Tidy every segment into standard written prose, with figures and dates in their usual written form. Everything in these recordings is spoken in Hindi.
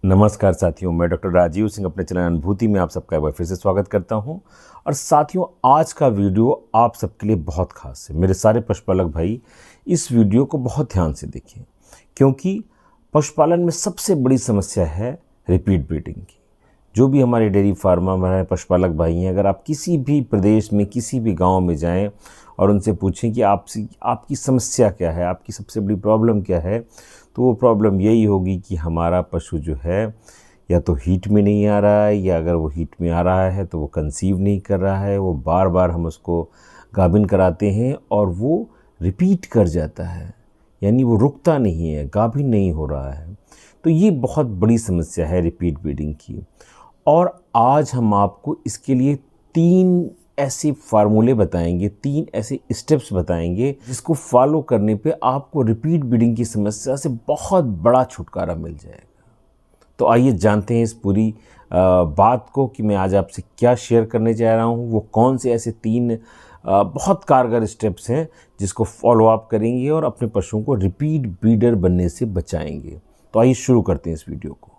नमस्कार साथियों, मैं डॉक्टर राजीव सिंह अपने चैनल अनुभूति में आप सबका एक बार फिर से स्वागत करता हूं। और साथियों, आज का वीडियो आप सबके लिए बहुत खास है। मेरे सारे पशुपालक भाई इस वीडियो को बहुत ध्यान से देखें, क्योंकि पशुपालन में सबसे बड़ी समस्या है रिपीट ब्रीडिंग की। जो भी हमारे डेयरी फार्मर, हमारे पशुपालक भाई हैं, अगर आप किसी भी प्रदेश में किसी भी गाँव में जाएँ और उनसे पूछें कि आपकी समस्या क्या है, आपकी सबसे बड़ी प्रॉब्लम क्या है, तो वो प्रॉब्लम यही होगी कि हमारा पशु जो है या तो हीट में नहीं आ रहा है, या अगर वो हीट में आ रहा है तो वो कंसीव नहीं कर रहा है। वो बार बार हम उसको गाभिन कराते हैं और वो रिपीट कर जाता है, यानी वो रुकता नहीं है, गाभिन नहीं हो रहा है। तो ये बहुत बड़ी समस्या है रिपीट ब्रीडिंग की। और आज हम आपको इसके लिए 3 ऐसे फार्मूले बताएंगे, 3 ऐसे स्टेप्स बताएंगे जिसको फॉलो करने पे आपको रिपीट ब्रीडिंग की समस्या से बहुत बड़ा छुटकारा मिल जाएगा। तो आइए जानते हैं इस पूरी बात को कि मैं आज आपसे क्या शेयर करने जा रहा हूँ। वो कौन से ऐसे 3 बहुत कारगर स्टेप्स हैं जिसको फॉलो अप करेंगे और अपने पशुओं को रिपीट ब्रीडर बनने से बचाएंगे। तो आइए शुरू करते हैं इस वीडियो को।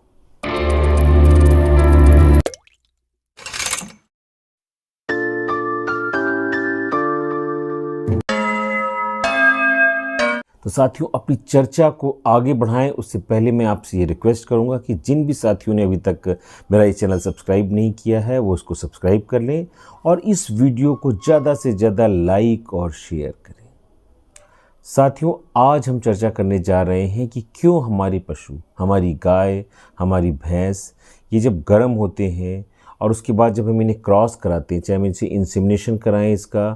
तो साथियों, अपनी चर्चा को आगे बढ़ाएं उससे पहले मैं आपसे ये रिक्वेस्ट करूंगा कि जिन भी साथियों ने अभी तक मेरा ये चैनल सब्सक्राइब नहीं किया है वो उसको सब्सक्राइब कर लें और इस वीडियो को ज़्यादा से ज़्यादा लाइक और शेयर करें। साथियों, आज हम चर्चा करने जा रहे हैं कि क्यों हमारे पशु, हमारी गाय, हमारी भैंस, ये जब गर्म होते हैं और उसके बाद जब हम इन्हें क्रॉस कराते हैं, चाहे हम इनसे इंसेमिनेशन कराएं इसका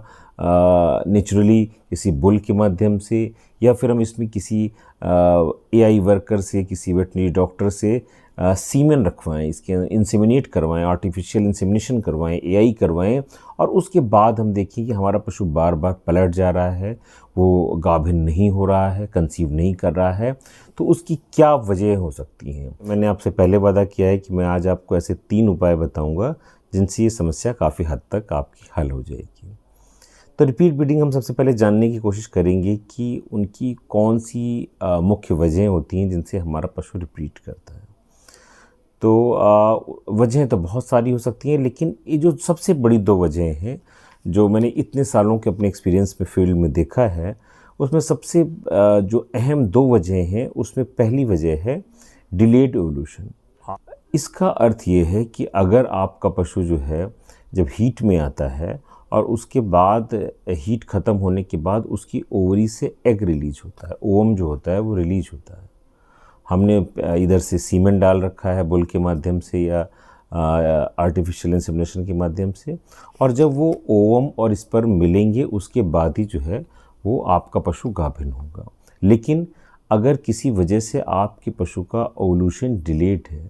नेचुरली किसी बुल के माध्यम से, या फिर हम इसमें किसी एआई वर्कर से, किसी वेटनरी डॉक्टर से सीमेन रखवाएं, इसके इंसेमिनेट करवाएं, आर्टिफिशियल इंसेमिनेशन करवाएं, एआई करवाएं, और उसके बाद हम देखिए कि हमारा पशु बार बार पलट जा रहा है, वो गाभिन नहीं हो रहा है, कंसीव नहीं कर रहा है, तो उसकी क्या वजह हो सकती हैं। मैंने आपसे पहले वादा किया है कि मैं आज आपको ऐसे 3 उपाय बताऊँगा जिनसे ये समस्या काफ़ी हद तक आपकी हल हो जाएगी। तो रिपीट ब्रीडिंग हम सबसे पहले जानने की कोशिश करेंगे कि उनकी कौन सी मुख्य वजहें होती हैं जिनसे हमारा पशु रिपीट करता है। तो वजहें तो बहुत सारी हो सकती हैं, लेकिन ये जो सबसे बड़ी 2 वजहें हैं जो मैंने इतने सालों के अपने एक्सपीरियंस में फील्ड में देखा है, उसमें सबसे जो अहम 2 वजहें हैं, उसमें पहली वजह है डिलेड एवोल्यूशन। इसका अर्थ ये है कि अगर आपका पशु जो है जब हीट में आता है और उसके बाद हीट ख़त्म होने के बाद उसकी ओवरी से एग रिलीज होता है, ओवम जो होता है वो रिलीज होता है। हमने इधर से सीमेन डाल रखा है बुल के माध्यम से या आर्टिफिशियल इंसेमिनेशन के माध्यम से, और जब वो ओवम और स्पर्म मिलेंगे उसके बाद ही जो है वो आपका पशु गाभिन होगा। लेकिन अगर किसी वजह से आपके पशु का ओवल्यूशन डिलेड है,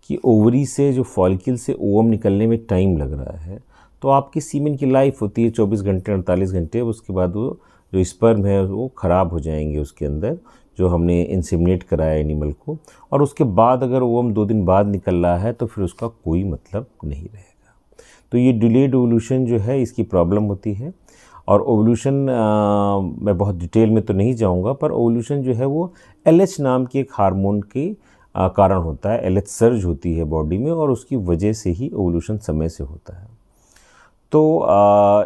कि ओवरी से जो फॉलिकल से ओवम निकलने में टाइम लग रहा है, तो आपकी सीमेन की लाइफ होती है 24 घंटे 48 घंटे। उसके बाद वो जो स्पर्म है वो ख़राब हो जाएंगे उसके अंदर, जो हमने इंसेमिनेट कराया एनिमल को, और उसके बाद अगर ओवम 2 दिन बाद निकल रहा है तो फिर उसका कोई मतलब नहीं रहेगा। तो ये डिलेड ओवल्यूशन जो है इसकी प्रॉब्लम होती है। और ओवल्यूशन मैं बहुत डिटेल में तो नहीं जाऊँगा, पर ओवल्यूशन जो है वो LH नाम के एक हार्मोन के कारण होता है। LH सर्ज होती है बॉडी में और उसकी वजह से ही ओवल्यूशन समय से होता है। तो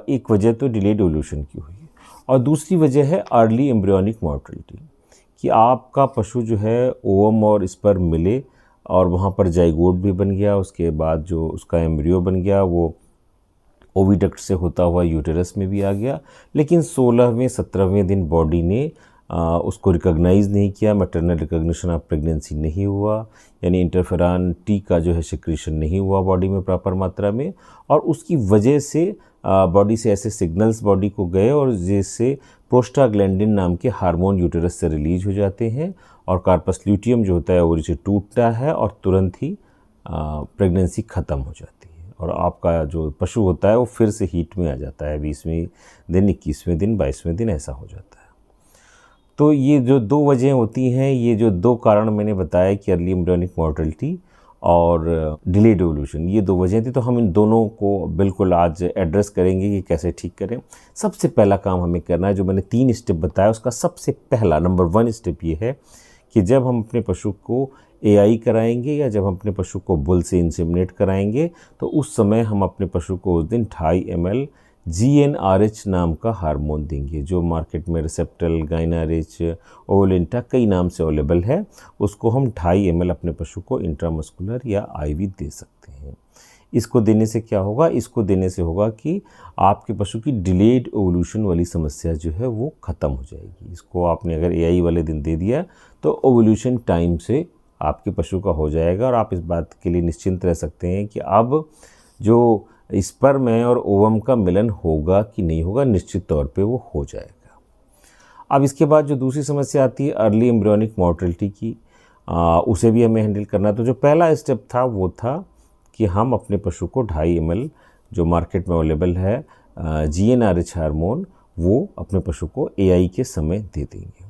एक वजह तो डिलेड एवोल्यूशन की हुई, और दूसरी वजह है अर्ली एम्ब्रियोनिक मॉर्टेलिटी, कि आपका पशु जो है ओवम और स्पर्म मिले और वहाँ पर जाइगोट भी बन गया, उसके बाद जो उसका एम्ब्रियो बन गया वो ओविडक्ट से होता हुआ यूटेरस में भी आ गया, लेकिन 16वें 17वें दिन बॉडी ने उसको रिकॉग्नाइज़ नहीं किया, मैटरनल रिकॉग्निशन ऑफ प्रेगनेंसी नहीं हुआ, यानी इंटरफेरॉन टी का जो है सिक्रीशन नहीं हुआ बॉडी में प्रॉपर मात्रा में, और उसकी वजह से बॉडी से ऐसे सिग्नल्स बॉडी को गए और जिससे प्रोस्टाग्लैंडिन नाम के हार्मोन यूटेरस से रिलीज हो जाते हैं, और कार्पस ल्यूटियम जो होता है ओवरी से टूटता है और तुरंत ही प्रेगनेंसी ख़त्म हो जाती है, और आपका जो पशु होता है वो फिर से हीट में आ जाता है। 20वें दिन, 21वें दिन, 22वें दिन ऐसा हो जाता है। तो ये जो 2 वजहें होती हैं, ये जो 2 कारण मैंने बताया कि अर्ली एम्ब्रियोनिक मॉर्टेलिटी और डिलेड एवोल्यूशन, ये 2 वजहें थी। तो हम इन दोनों को बिल्कुल आज एड्रेस करेंगे कि कैसे ठीक करें। सबसे पहला काम हमें करना है, जो मैंने 3 स्टेप बताया उसका सबसे पहला नंबर 1 स्टेप ये है कि जब हम अपने पशु को एआई कराएंगे या जब हम अपने पशु को बुल से इंसेमिनेट कराएंगे तो उस समय हम अपने पशु को उस दिन 2.5 ml GnRH नाम का हार्मोन देंगे, जो मार्केट में रिसेप्टल, गाइनारिच, ओवलिंटा कई नाम से अवेलेबल है। उसको हम 2.5 ml अपने पशु को इंट्रामस्कुलर या आईवी दे सकते हैं। इसको देने से क्या होगा? इसको देने से होगा कि आपके पशु की डिलेड ओवल्यूशन वाली समस्या जो है वो ख़त्म हो जाएगी। इसको आपने अगर एआई वाले दिन दे दिया तो ओवल्यूशन टाइम से आपके पशु का हो जाएगा और आप इस बात के लिए निश्चिंत रह सकते हैं कि अब जो स्पर्म है और ओवम का मिलन होगा कि नहीं होगा, निश्चित तौर पे वो हो जाएगा। अब इसके बाद जो दूसरी समस्या आती है अर्ली एम्ब्रियोनिक मोर्टेलिटी की, उसे भी हमें हैंडल करना। तो जो पहला स्टेप था वो था कि हम अपने पशु को 2.5 ml जो मार्केट में अवेलेबल है GnRH हार्मोन, वो अपने पशु को एआई के समय दे देंगे।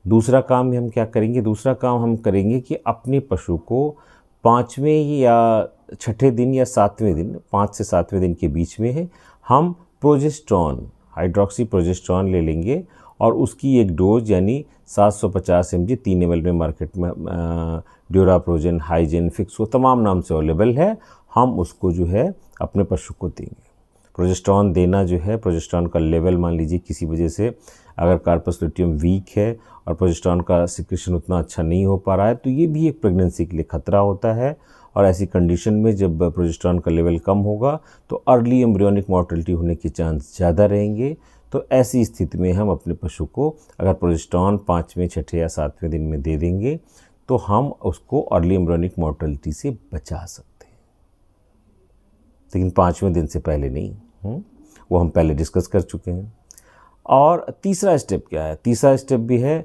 दूसरा काम हम क्या करेंगे? दूसरा काम हम करेंगे कि अपने पशु को 5वें या 6ठे दिन या 7वें दिन, 5 से 7वें दिन के बीच में है, हम प्रोजेस्टेरॉन, हाइड्रोक्सी प्रोजेस्टेरॉन ले लेंगे और उसकी एक डोज यानी 750 mg 3 ml में मार्केट में ड्यूराप्रोजेन, हाइजेन, फिक्सो तमाम नाम से अवेलेबल है, हम उसको जो है अपने पशु को देंगे। प्रोजेस्टेरॉन देना जो है, प्रोजेस्टेरॉन का लेवल मान लीजिए किसी वजह से अगर कार्पस लुटियम वीक है और प्रोजेस्टेरॉन का सिक्रेशन उतना अच्छा नहीं हो पा रहा है तो ये भी एक प्रेगनेंसी के लिए खतरा होता है। और ऐसी कंडीशन में जब प्रोजेस्टेरॉन का लेवल कम होगा तो अर्ली एम्ब्रियोनिक मोर्टेलिटी होने के चांस ज़्यादा रहेंगे। तो ऐसी स्थिति में हम अपने पशु को अगर प्रोजेस्टेरॉन 5वें, 6ठे या 7वें दिन में दे देंगे तो हम उसको अर्ली एम्ब्रियोनिक मोर्टेलिटी से बचा सकते हैं, लेकिन 5वें दिन से पहले नहीं। वो हम पहले डिस्कस कर चुके हैं। और तीसरा स्टेप क्या है? तीसरा स्टेप भी है,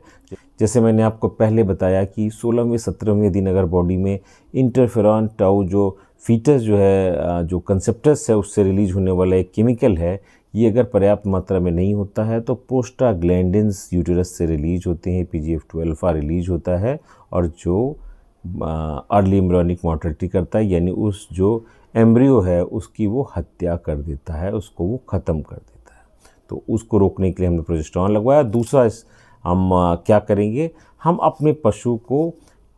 जैसे मैंने आपको पहले बताया कि 16वें 17वें दिन अगर बॉडी में इंटरफेरॉन टाउ जो फीटस जो है, जो कंसेप्टस है, उससे रिलीज होने वाला एक केमिकल है, ये अगर पर्याप्त मात्रा में नहीं होता है तो प्रोस्टाग्लैंडिन्स यूटेरस से रिलीज होते हैं, PGF2 अल्फा रिलीज होता है और जो अर्ली एम्ब्रियोनिक मोर्टेलिटी करता है, यानी उस जो एम्ब्रियो है उसकी वो हत्या कर देता है, उसको वो ख़त्म कर देता है। तो उसको रोकने के लिए हमने प्रोजेस्टेरॉन लगवाया। दूसरा हम क्या करेंगे? हम अपने पशु को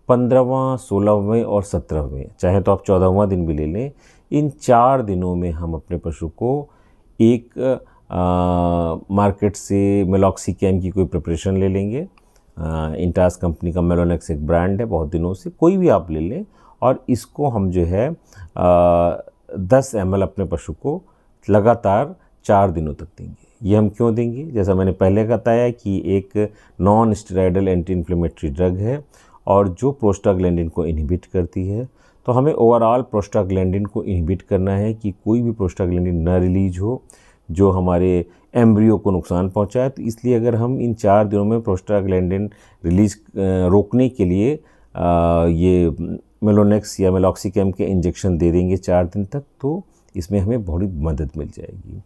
15वां, 16वें और 17वें, चाहे तो आप 14वां दिन भी ले लें, इन 4 दिनों में हम अपने पशु को एक मार्केट से मेलॉक्सिकैम की कोई प्रिपरेशन ले लेंगे। इंटास कंपनी का मेलोनेक्स एक ब्रांड है, बहुत दिनों से, कोई भी आप ले लें, और इसको हम जो है 10 ml अपने पशु को लगातार 4 दिनों तक देंगे। ये हम क्यों देंगे? जैसा मैंने पहले बताया कि एक non steroidal anti inflammatory drug है और जो प्रोस्टाग्लैंडिन को इनहिबिट करती है। तो हमें ओवरऑल प्रोस्टाग्लैंडिन को इनहिबिट करना है कि कोई भी प्रोस्टाग्लैंडिन न रिलीज हो जो हमारे एम्ब्रियो को नुकसान पहुंचाए। तो इसलिए अगर हम इन 4 दिनों में प्रोस्टाग्लैंडिन रिलीज रोकने के लिए ये मेलोनेक्स या मेलॉक्सिकैम के इंजेक्शन दे देंगे 4 दिन तक, तो इसमें हमें बड़ी मदद मिल जाएगी।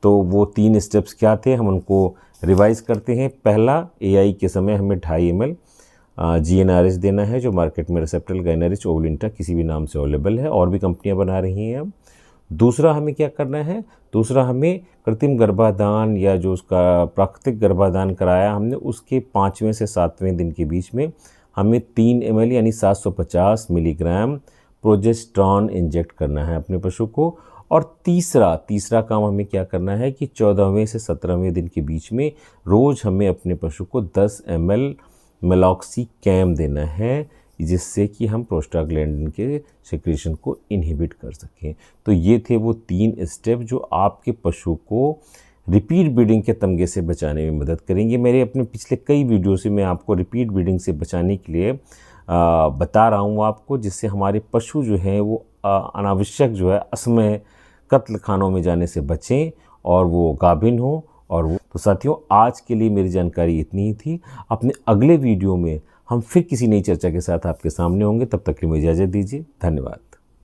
तो वो 3 स्टेप्स क्या थे, हम उनको रिवाइज करते हैं। पहला, एआई के समय हमें 2.5 ml GnRH देना है, जो मार्केट में रिसेप्टल, गाइनारिच, ओवलिंटा किसी भी नाम से अवेलेबल है, और भी कंपनियां बना रही हैं अब। दूसरा हमें क्या करना है? दूसरा हमें कृत्रिम गर्भाधान या जो उसका प्राकृतिक गर्भाधान कराया हमने, उसके 5वें से 7वें दिन के बीच में हमें 3 ml यानी 750 मिलीग्राम प्रोजेस्टेरॉन इंजेक्ट करना है अपने पशु को। और तीसरा काम हमें क्या करना है कि 14वें से 17वें दिन के बीच में रोज़ हमें अपने पशु को 10 ml मेलॉक्सिकैम देना है, जिससे कि हम प्रोस्टाग्लैंडिन के सिक्रेशन को इनहिबिट कर सकें। तो ये थे वो 3 स्टेप जो आपके पशु को रिपीट ब्रीडिंग के तमगे से बचाने में मदद करेंगे। मेरे अपने पिछले कई वीडियो से मैं आपको रिपीट ब्रीडिंग से बचाने के लिए बता रहा हूँ आपको, जिससे हमारे पशु जो हैं वो अनावश्यक जो है असमय कत्ल खानों में जाने से बचें और वो गाभिन हो। और वो तो साथियों, आज के लिए मेरी जानकारी इतनी ही थी। अपने अगले वीडियो में हम फिर किसी नई चर्चा के साथ आपके सामने होंगे। तब तक के लिए मुझे इजाज़त दीजिए। धन्यवाद।